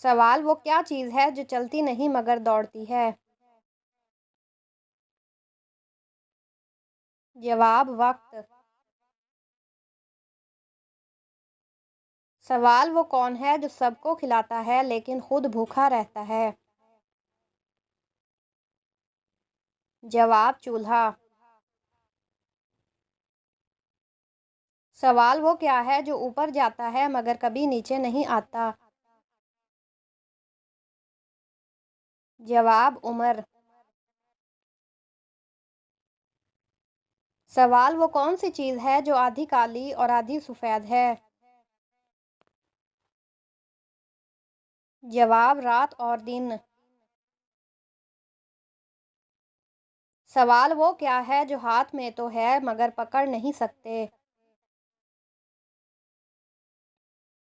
سوال وہ کیا چیز ہے جو چلتی نہیں مگر دوڑتی ہے؟ جواب وقت۔ سوال وہ کون ہے جو سب کو کھلاتا ہے لیکن خود بھوکا رہتا ہے؟ جواب چولہا۔ سوال وہ کیا ہے جو اوپر جاتا ہے مگر کبھی نیچے نہیں آتا؟ جواب عمر۔ سوال وہ کون سی چیز ہے جو آدھی کالی اور آدھی سفید ہے؟ جواب رات اور دن۔ سوال وہ کیا ہے جو ہاتھ میں تو ہے مگر پکڑ نہیں سکتے؟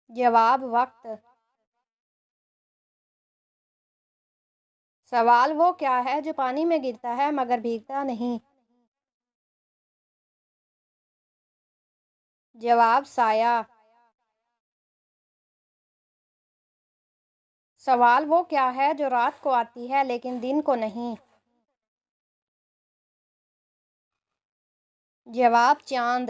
جواب وقت۔ سوال وہ کیا ہے جو پانی میں گرتا ہے مگر بھیگتا نہیں؟ جواب سایہ۔ سوال وہ کیا ہے جو رات کو آتی ہے لیکن دن کو نہیں؟ جواب چاند۔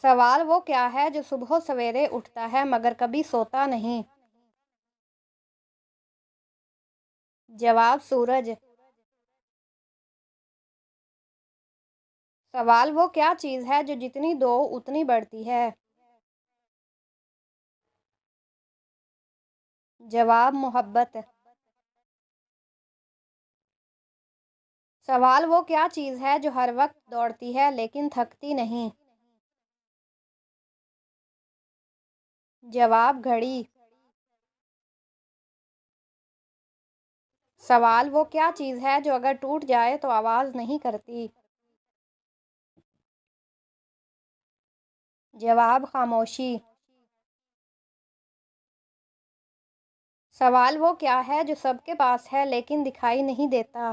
سوال وہ کیا ہے جو صبح سویرے اٹھتا ہے مگر کبھی سوتا نہیں؟ جواب سورج۔ سوال وہ کیا چیز ہے جو جتنی دو اتنی بڑھتی ہے؟ جواب محبت۔ سوال وہ کیا چیز ہے جو ہر وقت دوڑتی ہے لیکن تھکتی نہیں؟ جواب گھڑی۔ سوال وہ کیا چیز ہے جو اگر ٹوٹ جائے تو آواز نہیں کرتی؟ جواب خاموشی۔ سوال وہ کیا ہے جو سب کے پاس ہے لیکن دکھائی نہیں دیتا؟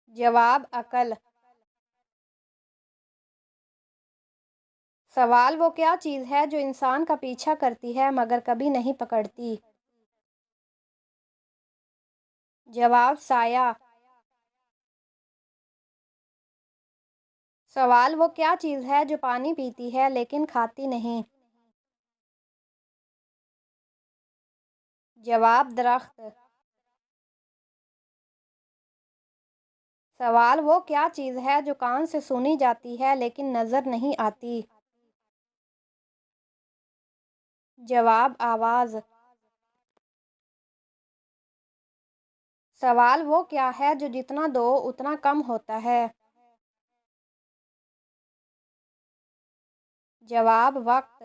جواب عقل۔ سوال وہ کیا چیز ہے جو انسان کا پیچھا کرتی ہے مگر کبھی نہیں پکڑتی؟ جواب سایہ۔ سوال وہ کیا چیز ہے جو پانی پیتی ہے لیکن کھاتی نہیں؟ جواب درخت۔ سوال وہ کیا چیز ہے جو کان سے سنی جاتی ہے لیکن نظر نہیں آتی؟ جواب آواز۔ سوال وہ کیا ہے جو جتنا دو اتنا کم ہوتا ہے؟ جواب وقت۔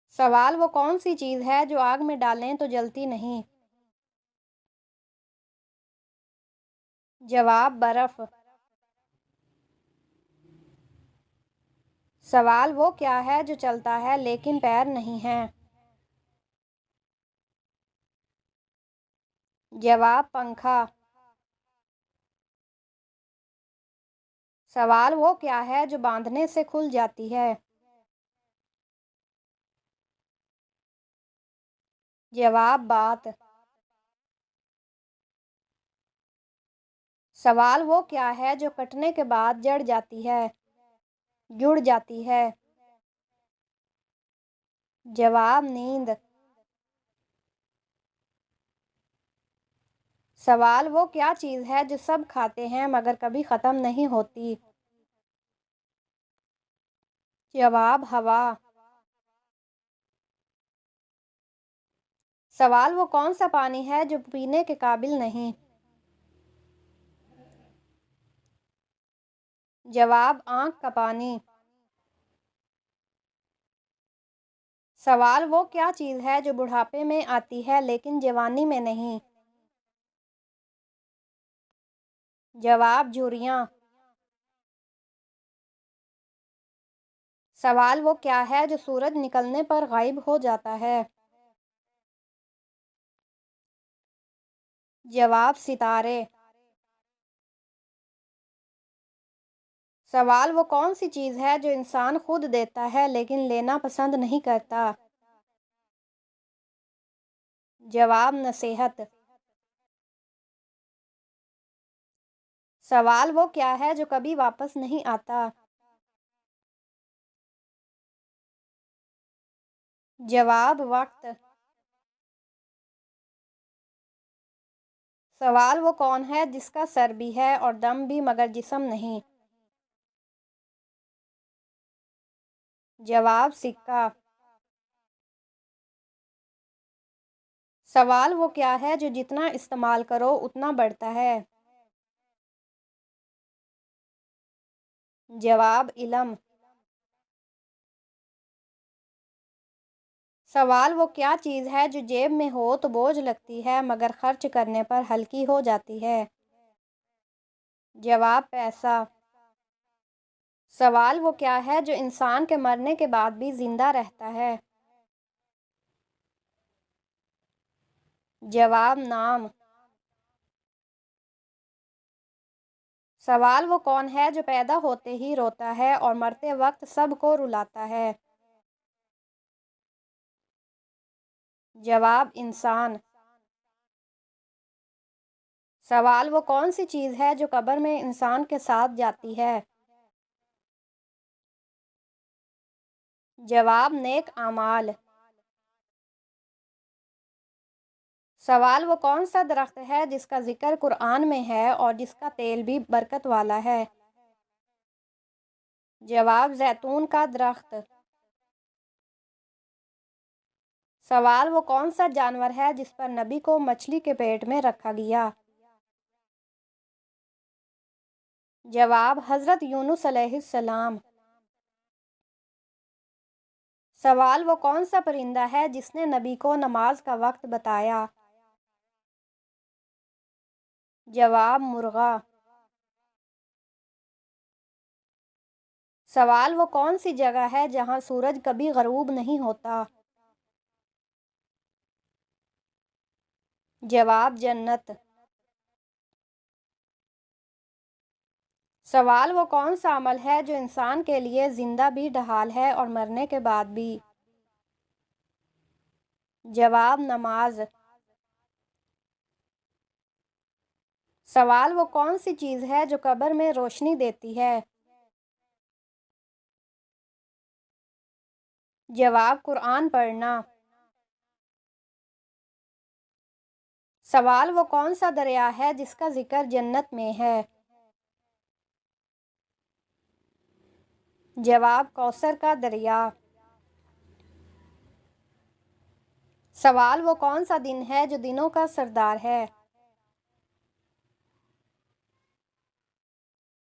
سوال وہ کون سی چیز ہے جو آگ میں ڈالیں تو جلتی نہیں؟ جواب برف۔ سوال وہ کیا ہے جو چلتا ہے لیکن پیر نہیں ہے؟ جواب پنکھا۔ سوال وہ کیا ہے جو باندھنے سے کھل جاتی ہے؟ جواب بات۔ سوال وہ کیا ہے جو کٹنے کے بعد جڑ جاتی ہے؟ جواب نیند۔ سوال وہ کیا چیز ہے جو سب کھاتے ہیں مگر کبھی ختم نہیں ہوتی؟ جواب ہوا۔ سوال وہ کون سا پانی ہے جو پینے کے قابل نہیں؟ جواب آنکھ کا پانی۔ سوال وہ کیا چیز ہے جو بڑھاپے میں آتی ہے لیکن جوانی میں نہیں؟ جواب جھریاں۔ سوال وہ کیا ہے جو سورج نکلنے پر غائب ہو جاتا ہے؟ جواب ستارے۔ سوال وہ کون سی چیز ہے جو انسان خود دیتا ہے لیکن لینا پسند نہیں کرتا؟ جواب نصیحت۔ سوال وہ کیا ہے جو کبھی واپس نہیں آتا؟ جواب وقت۔ سوال وہ کون ہے جس کا سر بھی ہے اور دم بھی مگر جسم نہیں؟ جواب سکہ۔ سوال وہ کیا ہے جو جتنا استعمال کرو اتنا بڑھتا ہے؟ جواب علم۔ سوال وہ کیا چیز ہے جو جیب میں ہو تو بوجھ لگتی ہے مگر خرچ کرنے پر ہلکی ہو جاتی ہے؟ جواب پیسہ۔ سوال وہ کیا ہے جو انسان کے مرنے کے بعد بھی زندہ رہتا ہے؟ جواب نام۔ سوال وہ کون ہے جو پیدا ہوتے ہی روتا ہے اور مرتے وقت سب کو رلاتا ہے؟ جواب انسان۔ سوال وہ کون سی چیز ہے جو قبر میں انسان کے ساتھ جاتی ہے؟ جواب نیک اعمال۔ سوال وہ کون سا درخت ہے جس کا ذکر قرآن میں ہے اور جس کا تیل بھی برکت والا ہے؟ جواب زیتون کا درخت۔ سوال وہ کون سا جانور ہے جس پر نبی کو مچھلی کے پیٹ میں رکھا گیا؟ جواب حضرت یونس علیہ السلام۔ سوال وہ کون سا پرندہ ہے جس نے نبی کو نماز کا وقت بتایا؟ جواب مرغا۔ سوال وہ کون سی جگہ ہے جہاں سورج کبھی غروب نہیں ہوتا؟ جواب جنت۔ سوال وہ کون سا عمل ہے جو انسان کے لیے زندہ بھی ڈھال ہے اور مرنے کے بعد بھی؟ جواب نماز۔ سوال وہ کون سی چیز ہے جو قبر میں روشنی دیتی ہے؟ جواب قرآن پڑھنا۔ سوال وہ کون سا دریا ہے جس کا ذکر جنت میں ہے؟ جواب کوثر کا دریا۔ سوال وہ کون سا دن ہے جو دنوں کا سردار ہے؟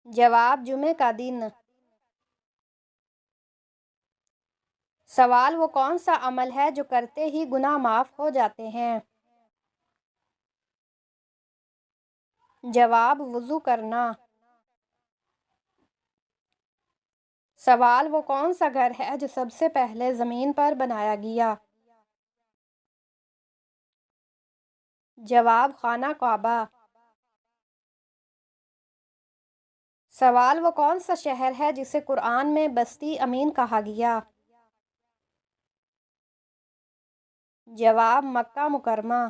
جواب جمعہ کا دن۔ سوال وہ کون سا عمل ہے جو کرتے ہی گناہ معاف ہو جاتے ہیں؟ جواب وضو کرنا۔ سوال وہ کون سا گھر ہے جو سب سے پہلے زمین پر بنایا گیا؟ جواب خانہ کعبہ۔ سوال وہ کون سا شہر ہے جسے قرآن میں بستی امین کہا گیا؟ جواب مکہ مکرمہ۔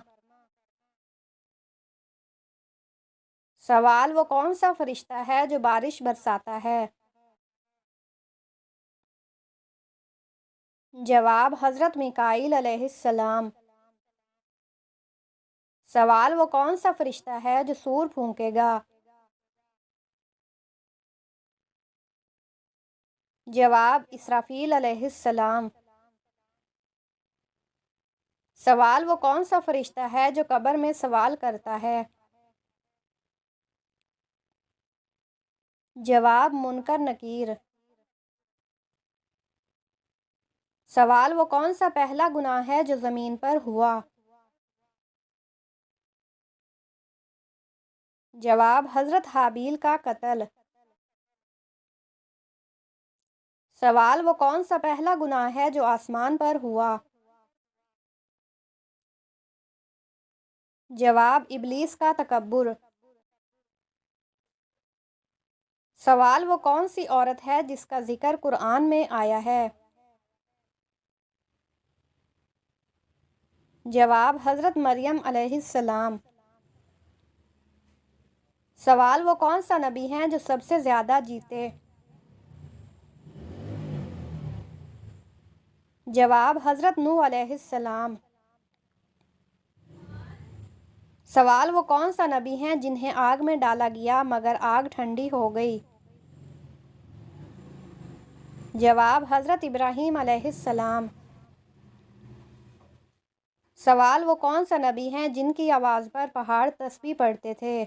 سوال وہ کون سا فرشتہ ہے جو بارش برساتا ہے؟ جواب حضرت میکائیل علیہ السلام۔ سوال وہ کون سا فرشتہ ہے جو سور پھونکے گا؟ جواب اسرافیل علیہ السلام۔ سوال وہ کون سا فرشتہ ہے جو قبر میں سوال کرتا ہے؟ جواب منکر نکیر۔ سوال وہ کون سا پہلا گناہ ہے جو زمین پر ہوا؟ جواب حضرت حابیل کا قتل۔ سوال وہ کون سا پہلا گناہ ہے جو آسمان پر ہوا؟ جواب ابلیس کا تکبر۔ سوال: وہ کون سی عورت ہے جس کا ذکر قرآن میں آیا ہے؟ جواب: حضرت مریم علیہ السلام۔ سوال: وہ کون سا نبی ہیں جو سب سے زیادہ جیتے؟ جواب: حضرت نوح علیہ السلام۔ سوال: وہ کون سا نبی ہیں جنہیں آگ میں ڈالا گیا مگر آگ ٹھنڈی ہو گئی؟ جواب: حضرت ابراہیم علیہ السلام۔ سوال: وہ کون سا نبی ہیں جن کی آواز پر پہاڑ تسبیح پڑھتے تھے؟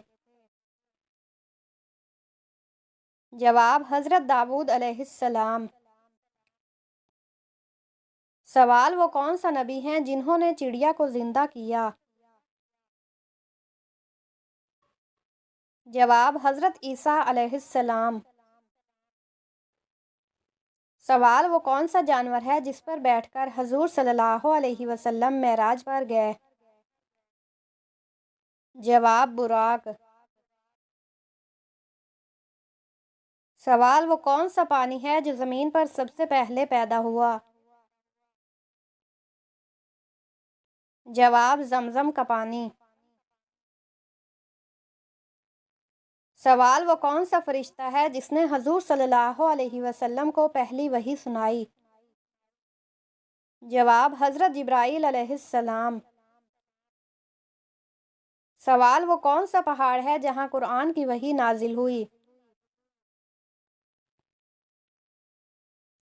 جواب: حضرت داؤد علیہ السلام۔ سوال: وہ کون سا نبی ہیں جنہوں نے چڑیا کو زندہ کیا؟ جواب: حضرت عیسیٰ علیہ السلام۔ سوال: وہ کون سا جانور ہے جس پر بیٹھ کر حضور صلی اللہ علیہ وسلم معراج پر گئے؟ جواب: براق۔ سوال: وہ کون سا پانی ہے جو زمین پر سب سے پہلے پیدا ہوا؟ جواب: زمزم کا پانی۔ سوال: وہ کون سا فرشتہ ہے جس نے حضور صلی اللہ علیہ وسلم کو پہلی وحی سنائی؟ جواب: حضرت جبرائیل علیہ السلام۔ سوال: وہ کون سا پہاڑ ہے جہاں قرآن کی وحی نازل ہوئی؟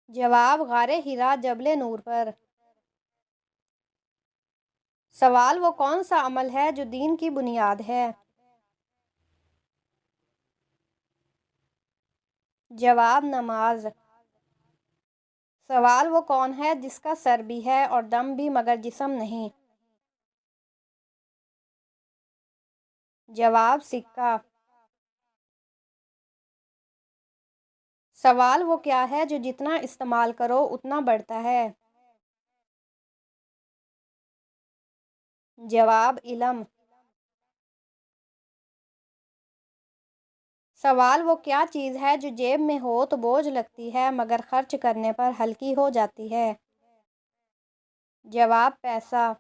جواب: غار حرا جبل نور پر۔ سوال: وہ کون سا عمل ہے جو دین کی بنیاد ہے؟ جواب: نماز۔ سوال: وہ کون ہے جس کا سر بھی ہے اور دم بھی مگر جسم نہیں؟ جواب: سکہ۔ سوال: وہ کیا ہے جو جتنا استعمال کرو اتنا بڑھتا ہے؟ جواب: علم۔ سوال: وہ کیا چیز ہے جو جیب میں ہو تو بوجھ لگتی ہے مگر خرچ کرنے پر ہلکی ہو جاتی ہے؟ جواب: پیسہ۔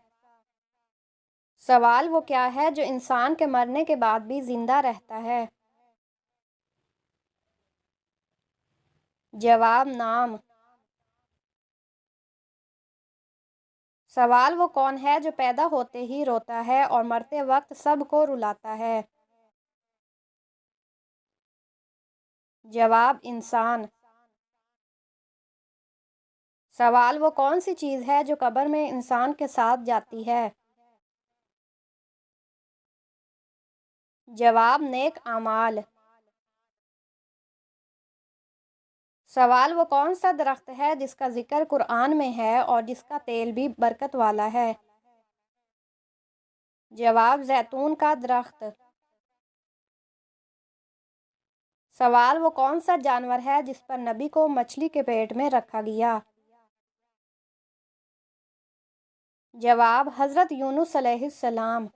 سوال: وہ کیا ہے جو انسان کے مرنے کے بعد بھی زندہ رہتا ہے؟ جواب: نام۔ سوال: وہ کون ہے جو پیدا ہوتے ہی روتا ہے اور مرتے وقت سب کو رلاتا ہے؟ جواب: انسان۔ سوال: وہ کون سی چیز ہے جو قبر میں انسان کے ساتھ جاتی ہے؟ جواب: نیک اعمال۔ سوال: وہ کون سا درخت ہے جس کا ذکر قرآن میں ہے اور جس کا تیل بھی برکت والا ہے؟ جواب: زیتون کا درخت۔ سوال: وہ کون سا جانور ہے جس پر نبی کو مچھلی کے پیٹ میں رکھا گیا؟ جواب: حضرت یونس علیہ السلام۔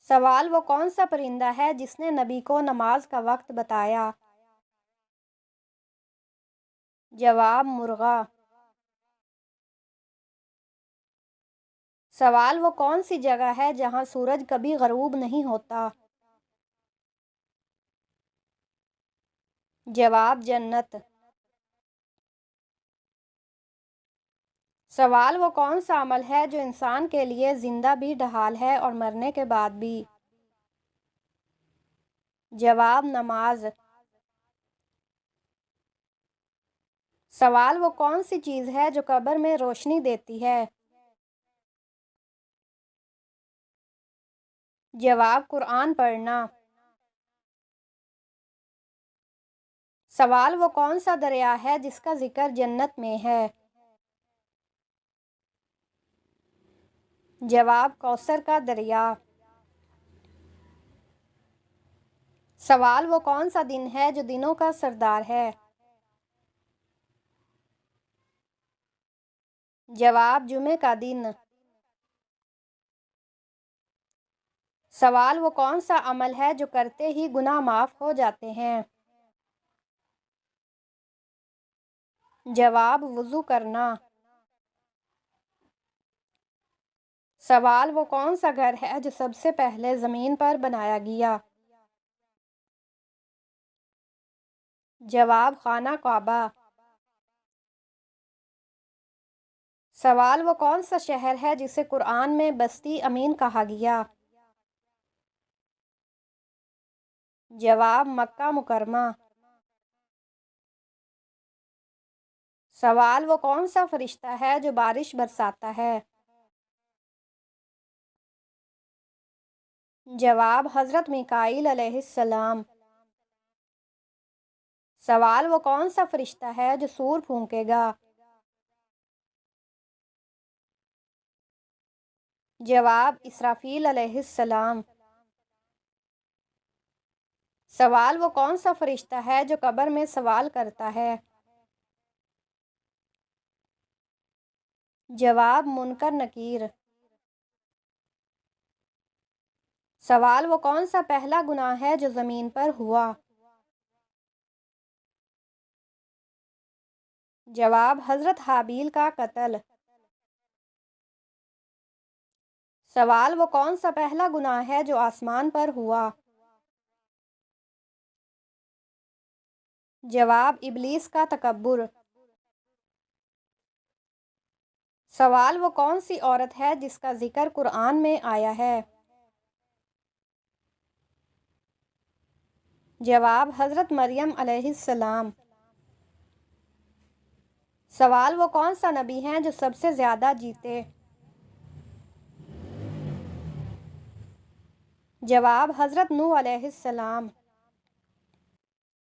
سوال: وہ کون سا پرندہ ہے جس نے نبی کو نماز کا وقت بتایا؟ جواب: مرغا۔ سوال: وہ کون سی جگہ ہے جہاں سورج کبھی غروب نہیں ہوتا؟ جواب: جنت۔ سوال: وہ کون سا عمل ہے جو انسان کے لیے زندہ بھی ڈھال ہے اور مرنے کے بعد بھی؟ جواب: نماز۔ سوال: وہ کون سی چیز ہے جو قبر میں روشنی دیتی ہے؟ جواب: قرآن پڑھنا۔ سوال: وہ کون سا دریا ہے جس کا ذکر جنت میں ہے؟ جواب: کوثر کا دریا۔ سوال: وہ کون سا دن ہے جو دنوں کا سردار ہے؟ جواب: جمعہ کا دن۔ سوال وہ کون سا عمل ہے جو کرتے ہی گناہ معاف ہو جاتے ہیں؟ جواب وضو کرنا۔ سوال وہ کون سا گھر ہے جو سب سے پہلے زمین پر بنایا گیا؟ جواب خانہ کعبہ۔ سوال وہ کون سا شہر ہے جسے قرآن میں بستی امین کہا گیا؟ جواب مکہ مکرمہ۔ سوال وہ کون سا فرشتہ ہے جو بارش برساتا ہے؟ جواب حضرت میکائیل علیہ السلام۔ سوال وہ کون سا فرشتہ ہے جو سور پھونکے گا؟ جواب اسرافیل علیہ السلام۔ سوال وہ کون سا فرشتہ ہے جو قبر میں سوال کرتا ہے؟ جواب منکر نکیر۔ سوال وہ کون سا پہلا گناہ ہے جو زمین پر ہوا؟ جواب حضرت حابیل کا قتل۔ سوال وہ کون سا پہلا گناہ ہے جو آسمان پر ہوا؟ جواب ابلیس کا تکبر۔ سوال وہ کون سی عورت ہے جس کا ذکر قرآن میں آیا ہے؟ جواب حضرت مریم علیہ السلام۔ سوال وہ کون سا نبی ہیں جو سب سے زیادہ جیتے؟ جواب حضرت نوح علیہ السلام۔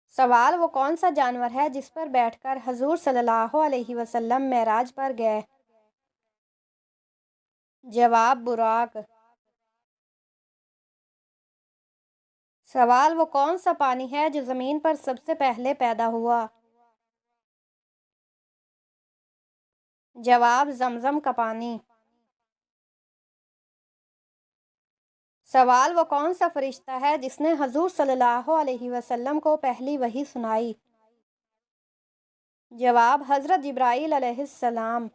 سوال وہ کون سا جانور ہے جس پر بیٹھ کر حضور صلی اللہ علیہ وسلم معراج پر گئے؟ جواب براق۔ سوال وہ کون سا پانی ہے جو زمین پر سب سے پہلے پیدا ہوا؟ جواب زمزم کا پانی۔ سوال وہ کون سا فرشتہ ہے جس نے حضور صلی اللہ علیہ وسلم کو پہلی وحی سنائی؟ جواب حضرت جبرائیل علیہ السلام۔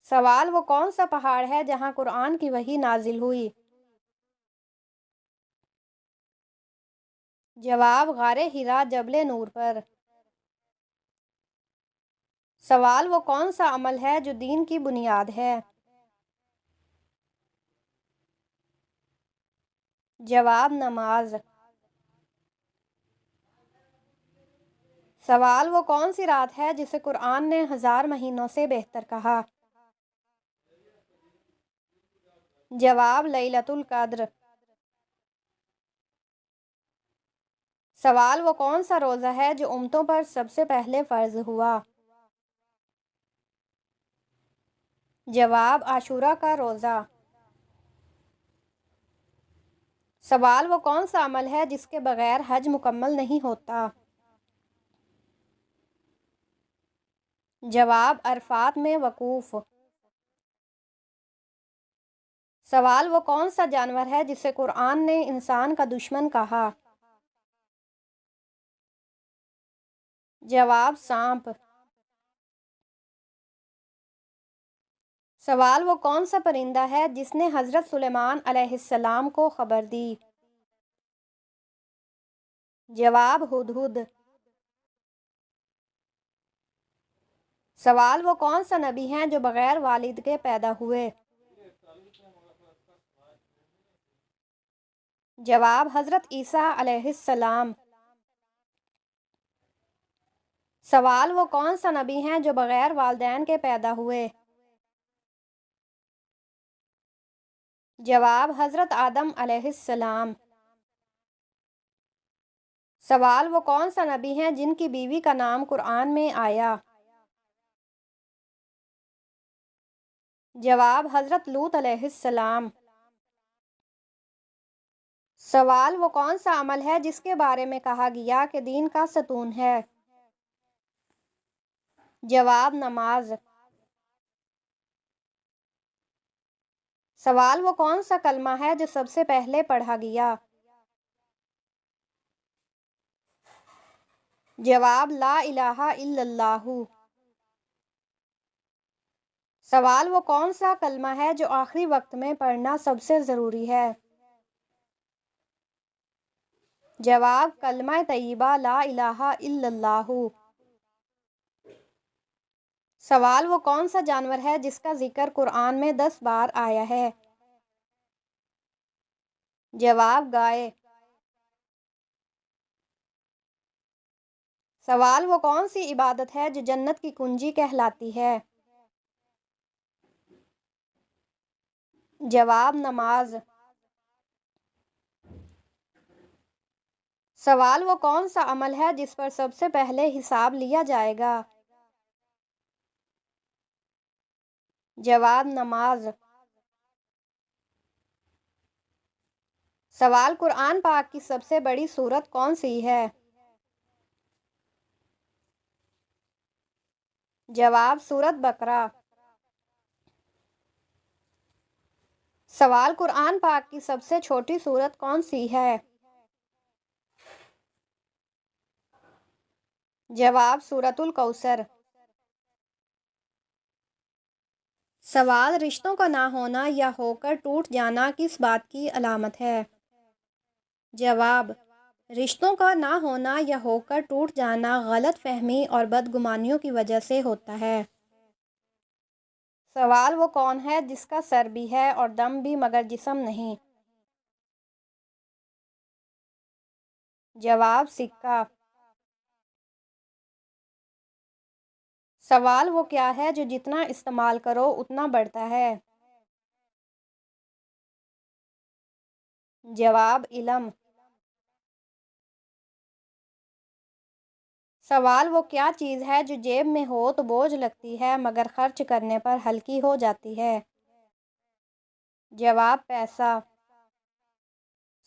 سوال وہ کون سا پہاڑ ہے جہاں قرآن کی وحی نازل ہوئی؟ جواب غار حرا جبل نور پر۔ سوال وہ کون سا عمل ہے جو دین کی بنیاد ہے؟ جواب نماز۔ سوال وہ کون سی رات ہے جسے قرآن نے 1000 مہینوں سے بہتر کہا؟ جواب لیلۃ القدر۔ سوال وہ کون سا روزہ ہے جو امتوں پر سب سے پہلے فرض ہوا؟ جواب عاشورہ کا روزہ۔ سوال وہ کون سا عمل ہے جس کے بغیر حج مکمل نہیں ہوتا؟ جواب عرفات میں وقوف۔ سوال وہ کون سا جانور ہے جسے قرآن نے انسان کا دشمن کہا؟ جواب سانپ۔ سوال وہ کون سا پرندہ ہے جس نے حضرت سلیمان علیہ السلام کو خبر دی؟ جواب ہدہد۔ سوال وہ کون سا نبی ہیں جو بغیر والد کے پیدا ہوئے؟ جواب حضرت عیسیٰ علیہ السلام۔ سوال وہ کون سا نبی ہیں جو بغیر والدین کے پیدا ہوئے؟ جواب حضرت آدم علیہ السلام۔ سوال وہ کون سا نبی ہیں جن کی بیوی کا نام قرآن میں آیا؟ جواب حضرت لوط علیہ السلام۔ سوال وہ کون سا عمل ہے جس کے بارے میں کہا گیا کہ دین کا ستون ہے؟ جواب نماز۔ سوال: وہ کون سا کلمہ ہے جو سب سے پہلے پڑھا گیا؟ جواب: لا الہ الا اللہ۔ سوال: وہ کون سا کلمہ ہے جو آخری وقت میں پڑھنا سب سے ضروری ہے؟ جواب: کلمہ طیبہ لا الہ الا اللہ۔ سوال: وہ کون سا جانور ہے جس کا ذکر قرآن میں 10 بار آیا ہے؟ جواب: گائے۔ سوال: وہ کون سی عبادت ہے جو جنت کی کنجی کہلاتی ہے؟ جواب: نماز۔ سوال: وہ کون سا عمل ہے جس پر سب سے پہلے حساب لیا جائے گا؟ جواب: نماز۔ سوال: قرآن پاک کی سب سے بڑی سورت کون سی ہے؟ جواب: سورۃ بقرہ۔ سوال: قرآن پاک کی سب سے چھوٹی سورت کون سی ہے؟ جواب: سورۃ الکوثر۔ سوال: رشتوں کا نہ ہونا یا ہو کر ٹوٹ جانا کس بات کی علامت ہے؟ جواب: رشتوں کا نہ ہونا یا ہو کر ٹوٹ جانا غلط فہمی اور بدگمانیوں کی وجہ سے ہوتا ہے۔ سوال: وہ کون ہے جس کا سر بھی ہے اور دم بھی مگر جسم نہیں؟ جواب: سکہ۔ سوال: وہ کیا ہے جو جتنا استعمال کرو اتنا بڑھتا ہے؟ جواب: علم۔ سوال: وہ کیا چیز ہے جو جیب میں ہو تو بوجھ لگتی ہے مگر خرچ کرنے پر ہلکی ہو جاتی ہے؟ جواب: پیسہ۔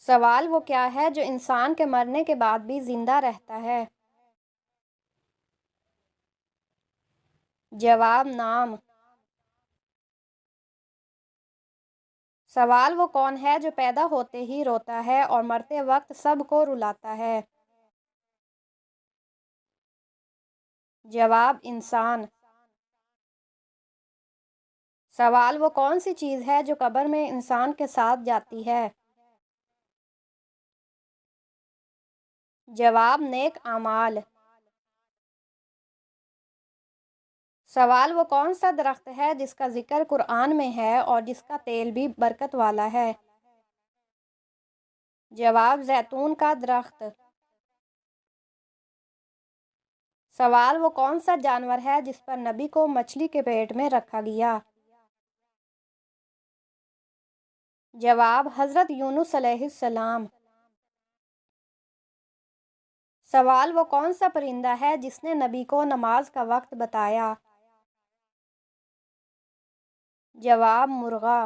سوال: وہ کیا ہے جو انسان کے مرنے کے بعد بھی زندہ رہتا ہے؟ جواب: نام۔ سوال: وہ کون ہے جو پیدا ہوتے ہی روتا ہے اور مرتے وقت سب کو رلاتا ہے؟ جواب: انسان۔ سوال: وہ کون سی چیز ہے جو قبر میں انسان کے ساتھ جاتی ہے؟ جواب: نیک اعمال۔ سوال: وہ کون سا درخت ہے جس کا ذکر قرآن میں ہے اور جس کا تیل بھی برکت والا ہے؟ جواب: زیتون کا درخت۔ سوال: وہ کون سا جانور ہے جس پر نبی کو مچھلی کے پیٹ میں رکھا گیا؟ جواب: حضرت یونس علیہ السلام۔ سوال: وہ کون سا پرندہ ہے جس نے نبی کو نماز کا وقت بتایا؟ جواب: مرغا۔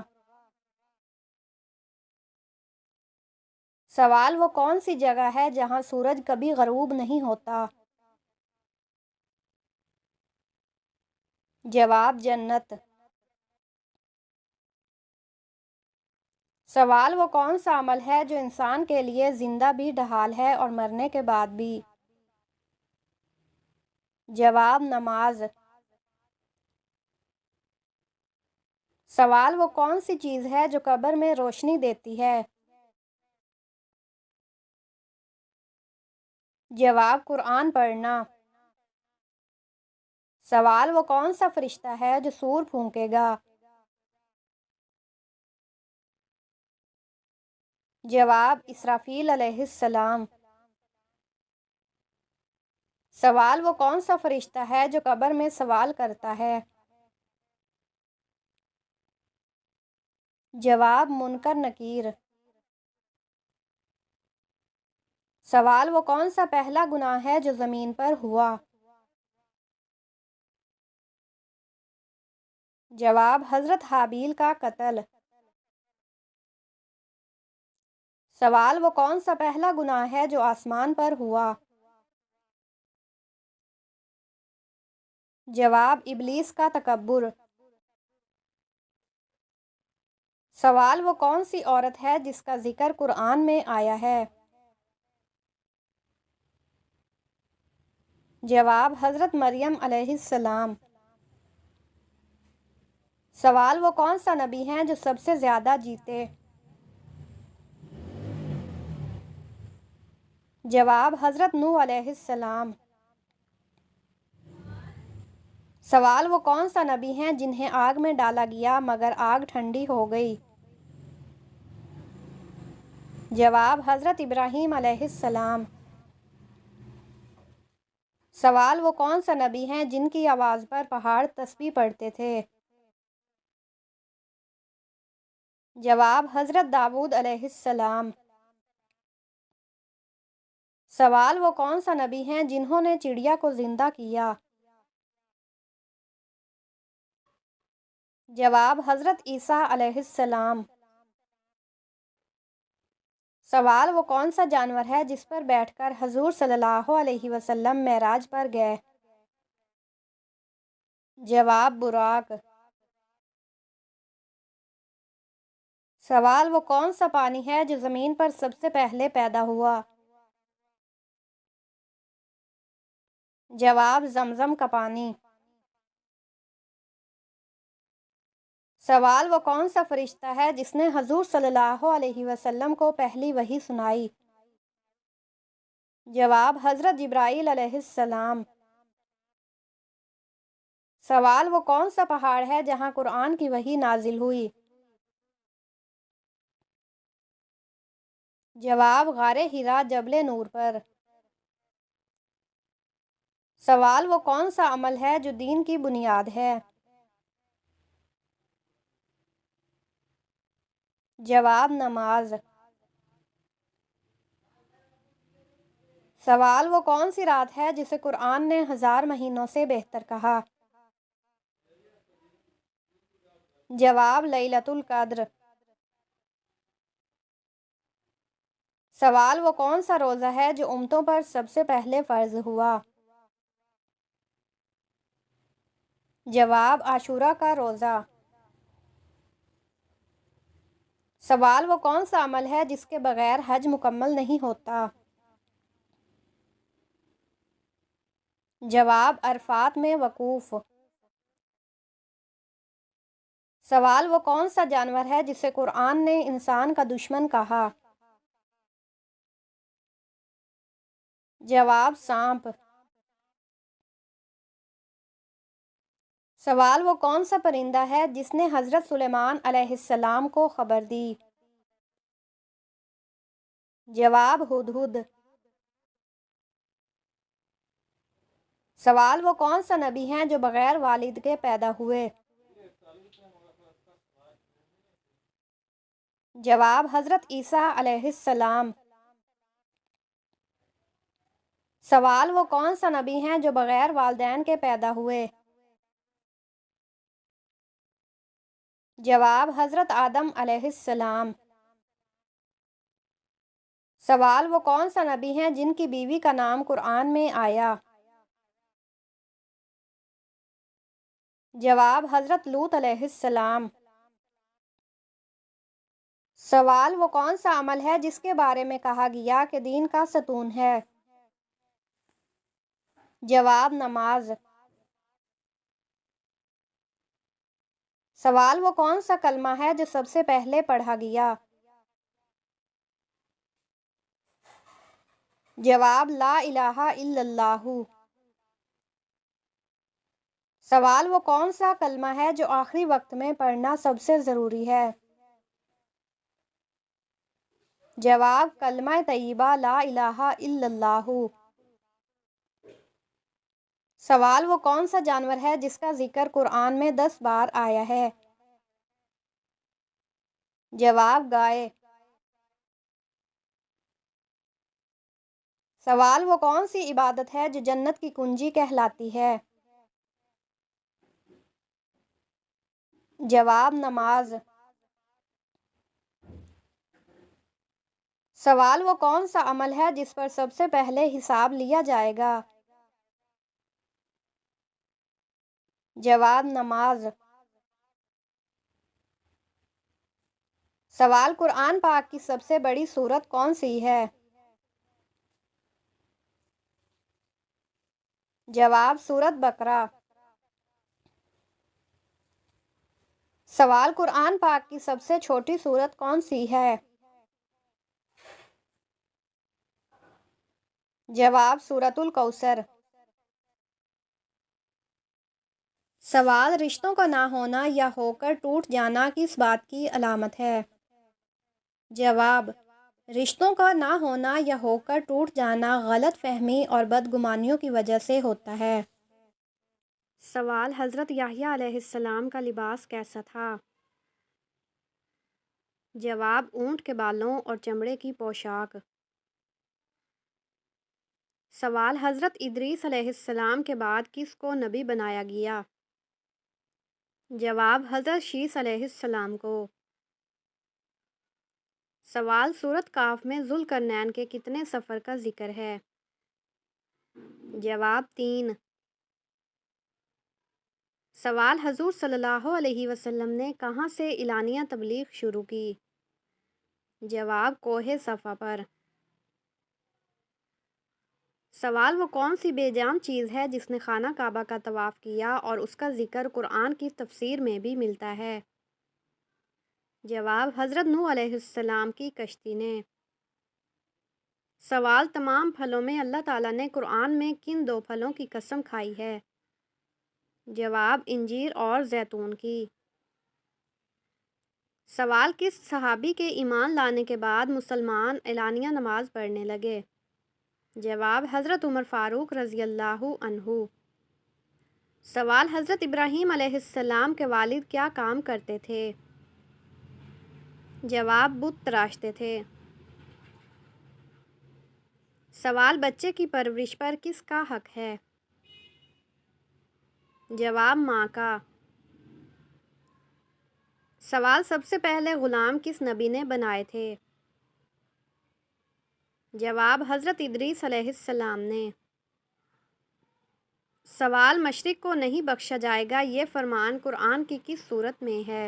سوال: وہ کون سی جگہ ہے جہاں سورج کبھی غروب نہیں ہوتا؟ جواب: جنت۔ سوال: وہ کون سا عمل ہے جو انسان کے لیے زندہ بھی ڈھال ہے اور مرنے کے بعد بھی؟ جواب: نماز۔ سوال: وہ کون سی چیز ہے جو قبر میں روشنی دیتی ہے؟ جواب: قرآن پڑھنا۔ سوال: وہ کون سا فرشتہ ہے جو سور پھونکے گا؟ جواب: اسرافیل علیہ السلام۔ سوال: وہ کون سا فرشتہ ہے جو قبر میں سوال کرتا ہے؟ جواب: منکر نکیر۔ سوال: وہ کون سا پہلا گناہ ہے جو زمین پر ہوا؟ جواب: حضرت حابیل کا قتل۔ سوال: وہ کون سا پہلا گناہ ہے جو آسمان پر ہوا؟ جواب: ابلیس کا تکبر۔ سوال وہ کون سی عورت ہے جس کا ذکر قرآن میں آیا ہے؟ جواب حضرت مریم علیہ السلام۔ سوال وہ کون سا نبی ہیں جو سب سے زیادہ جیتے؟ جواب حضرت نوح علیہ السلام۔ سوال وہ کون سا نبی ہیں جنہیں آگ میں ڈالا گیا مگر آگ ٹھنڈی ہو گئی؟ جواب حضرت ابراہیم علیہ السلام۔ سوال وہ کون سا نبی ہیں جن کی آواز پر پہاڑ تسبیح پڑھتے تھے؟ جواب حضرت داؤد علیہ السلام۔ سوال وہ کون سا نبی ہیں جنہوں نے چڑیا کو زندہ کیا؟ جواب حضرت عیسیٰ علیہ السلام۔ سوال وہ کون سا جانور ہے جس پر بیٹھ کر حضور صلی اللہ علیہ وسلم معراج پر گئے؟ جواب براق۔ سوال وہ کون سا پانی ہے جو زمین پر سب سے پہلے پیدا ہوا؟ جواب زمزم کا پانی۔ سوال وہ کون سا فرشتہ ہے جس نے حضور صلی اللہ علیہ وسلم کو پہلی وحی سنائی؟ جواب حضرت جبرائیل علیہ السلام۔ سوال وہ کون سا پہاڑ ہے جہاں قرآن کی وحی نازل ہوئی؟ جواب غار حرا جبل نور پر۔ سوال وہ کون سا عمل ہے جو دین کی بنیاد ہے؟ جواب نماز۔ سوال وہ کون سی رات ہے جسے قرآن نے 1000 مہینوں سے بہتر کہا؟ جواب لیلۃ القدر۔ سوال وہ کون سا روزہ ہے جو امتوں پر سب سے پہلے فرض ہوا؟ جواب عاشورہ کا روزہ۔ سوال وہ کون سا عمل ہے جس کے بغیر حج مکمل نہیں ہوتا؟ جواب عرفات میں وقوف۔ سوال وہ کون سا جانور ہے جسے قرآن نے انسان کا دشمن کہا؟ جواب سانپ۔ سوال وہ کون سا پرندہ ہے جس نے حضرت سلیمان علیہ السلام کو خبر دی؟ جواب ہدہد۔ سوال وہ کون سا نبی ہیں جو بغیر والد کے پیدا ہوئے؟ جواب حضرت عیسیٰ علیہ السلام۔ سوال وہ کون سا نبی ہیں جو بغیر والدین کے پیدا ہوئے؟ جواب حضرت آدم علیہ السلام۔ سوال وہ کون سا نبی ہیں جن کی بیوی کا نام قرآن میں آیا؟ جواب حضرت لوط علیہ السلام۔ سوال وہ کون سا عمل ہے جس کے بارے میں کہا گیا کہ دین کا ستون ہے؟ جواب نماز۔ سوال وہ کون سا کلمہ ہے جو سب سے پہلے پڑھا گیا؟ جواب لا الہ الا اللہ۔ سوال وہ کون سا کلمہ ہے جو آخری وقت میں پڑھنا سب سے ضروری ہے؟ جواب کلمہ طیبہ لا الہ الا اللہ۔ سوال وہ کون سا جانور ہے جس کا ذکر قرآن میں 10 بار آیا ہے؟ جواب گائے۔ سوال وہ کون سی عبادت ہے جو جنت کی کنجی کہلاتی ہے؟ جواب نماز۔ سوال وہ کون سا عمل ہے جس پر سب سے پہلے حساب لیا جائے گا؟ جواب نماز۔ سوال: قرآن پاک کی سب سے بڑی سورت کون سی ہے؟ جواب: سورۃ بقرہ۔ سوال: قرآن پاک کی سب سے چھوٹی سورت کون سی ہے؟ جواب: سورۃ الکوثر۔ سوال: رشتوں کا نہ ہونا یا ہو کر ٹوٹ جانا کس بات کی علامت ہے؟ جواب: رشتوں کا نہ ہونا یا ہو کر ٹوٹ جانا غلط فہمی اور بدگمانیوں کی وجہ سے ہوتا ہے۔ سوال: حضرت یحییٰ علیہ السلام کا لباس کیسا تھا؟ جواب: اونٹ کے بالوں اور چمڑے کی پوشاک۔ سوال: حضرت ادریس علیہ السلام کے بعد کس کو نبی بنایا گیا؟ جواب: حضرت شیث علیہ السلام کو۔ سوال: سورۃ کاف میں ذوالقرنین کے کتنے سفر کا ذکر ہے؟ جواب: 3۔ سوال: حضور صلی اللہ علیہ وسلم نے کہاں سے اعلانیہ تبلیغ شروع کی؟ جواب: کوہ صفا پر۔ سوال: وہ کون سی بے جان چیز ہے جس نے خانہ کعبہ کا طواف کیا اور اس کا ذکر قرآن کی تفسیر میں بھی ملتا ہے؟ جواب: حضرت نوح علیہ السلام کی کشتی نے۔ سوال: تمام پھلوں میں اللہ تعالیٰ نے قرآن میں کن 2 پھلوں کی قسم کھائی ہے؟ جواب: انجیر اور زیتون کی۔ سوال: کس صحابی کے ایمان لانے کے بعد مسلمان اعلانیہ نماز پڑھنے لگے؟ جواب: حضرت عمر فاروق رضی اللہ عنہ۔ سوال: حضرت ابراہیم علیہ السلام کے والد کیا کام کرتے تھے؟ جواب: بت تراشتے تھے۔ سوال: بچے کی پرورش پر کس کا حق ہے؟ جواب: ماں کا۔ سوال: سب سے پہلے غلام کس نبی نے بنائے تھے؟ جواب: حضرت ادریس علیہ السلام نے۔ سوال: مشرک کو نہیں بخشا جائے گا یہ فرمان قرآن کی کس سورت میں ہے؟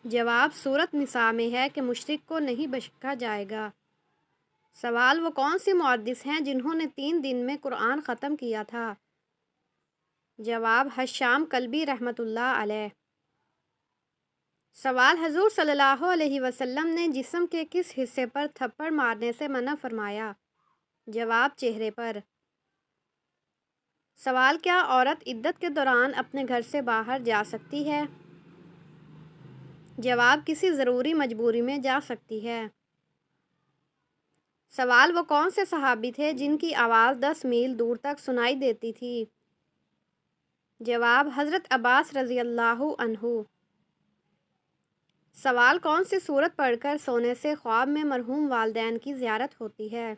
جواب: سورۃ نساء میں ہے کہ مشرک کو نہیں بخشا جائے گا۔ سوال: وہ کون سی محدث ہیں جنہوں نے 3 دن میں قرآن ختم کیا تھا؟ جواب: حشام کلبی رحمۃ اللہ علیہ۔ سوال: حضور صلی اللہ علیہ وسلم نے جسم کے کس حصے پر تھپڑ مارنے سے منع فرمایا؟ جواب: چہرے پر۔ سوال: کیا عورت عدت کے دوران اپنے گھر سے باہر جا سکتی ہے؟ جواب: کسی ضروری مجبوری میں جا سکتی ہے۔ سوال: وہ کون سے صحابی تھے جن کی آواز 10 میل دور تک سنائی دیتی تھی؟ جواب: حضرت عباس رضی اللہ عنہ۔ سوال: کون سی سورت پڑھ کر سونے سے خواب میں مرحوم والدین کی زیارت ہوتی ہے؟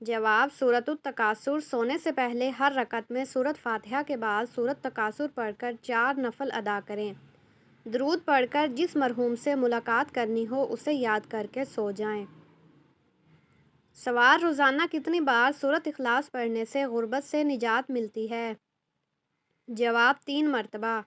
جواب: سورۃ التکاثر۔ سونے سے پہلے ہر رکعت میں سورۃ فاتحہ کے بعد سورۃ تکاثر پڑھ کر 4 نفل ادا کریں۔ درود پڑھ کر جس مرحوم سے ملاقات کرنی ہو اسے یاد کر کے سو جائیں۔ سوال: روزانہ کتنی بار سورۃ اخلاص پڑھنے سے غربت سے نجات ملتی ہے؟ جواب: 3 مرتبہ۔